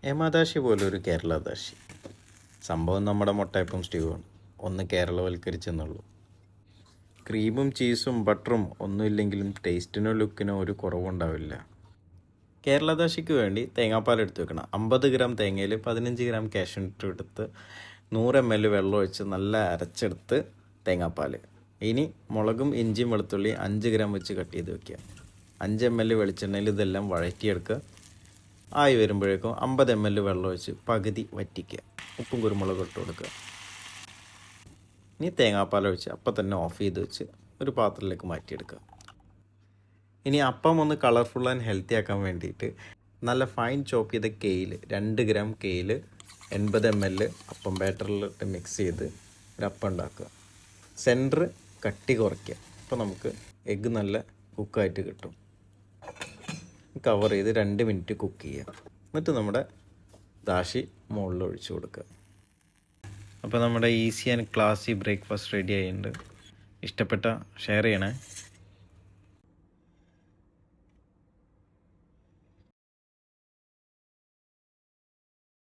ഏമാദാശി പോലൊരു കേരളദാശി. സംഭവം നമ്മുടെ മുട്ടയപ്പം സ്റ്റ്യൂ ആണ്. ഒന്ന് കേരളവൽക്കരിച്ചെന്നുള്ളൂ. ക്രീമും ചീസും ബട്ടറും ഒന്നുമില്ലെങ്കിലും ടേസ്റ്റിനോ ലുക്കിനോ ഒരു കുറവുണ്ടാവില്ല. കേരളദാശിക്ക് വേണ്ടി തേങ്ങാപ്പാൽ എടുത്ത് വെക്കണം. 50 ഗ്രാം തേങ്ങയിൽ 15 ഗ്രാം കാഷ്യൂനട്ട് എടുത്ത് 100 ml വെള്ളം ഒഴിച്ച് നല്ല അരച്ചെടുത്ത് തേങ്ങാപ്പാൽ. ഇനി മുളകും ഇഞ്ചിയും വെളുത്തുള്ളി 5 ഗ്രാം വെച്ച് കട്ട് ചെയ്ത് വെക്കുക. 5 ml വെളിച്ചെണ്ണയിൽ ഇതെല്ലാം വഴറ്റിയെടുക്കുക. ആയി വരുമ്പോഴേക്കും 50 ml വെള്ളം ഒഴിച്ച് പകുതി വറ്റിക്കുക. ഉപ്പും കുരുമുളകും ഇട്ട് കൊടുക്കുക. ഇനി തേങ്ങാപ്പാൽ ഒഴിച്ച് അപ്പം തന്നെ ഓഫ് ചെയ്ത് വെച്ച് ഒരു പാത്രത്തിലേക്ക് മാറ്റിയെടുക്കുക. ഇനി അപ്പം ഒന്ന് കളർഫുൾ ആൻഡ് ഹെൽത്തി ആക്കാൻ വേണ്ടിയിട്ട് നല്ല ഫൈൻ ചോപ്പ് ചെയ്ത കെയിൽ 2 ഗ്രാം കെയിൽ 80 ml അപ്പം ബാറ്ററിലിട്ട് മിക്സ് ചെയ്ത് ഒരു അപ്പം ഉണ്ടാക്കുക. സെൻറ്റർ കട്ടി കുറയ്ക്കുക. അപ്പോൾ നമുക്ക് എഗ്ഗ് നല്ല കുക്കായിട്ട് കിട്ടും. കവർ ചെയ്ത് 2 മിനിറ്റ് കുക്ക് ചെയ്യുക. എന്നിട്ട് നമ്മുടെ ദാശി മുകളിൽ ഒഴിച്ച് കൊടുക്കുക. അപ്പോൾ നമ്മുടെ ഈസി ആൻഡ് ക്ലാസി ബ്രേക്ക്ഫാസ്റ്റ് റെഡി ആയിട്ടുണ്ട്. ഇഷ്ടപ്പെട്ട ഷെയർ ചെയ്യണേ.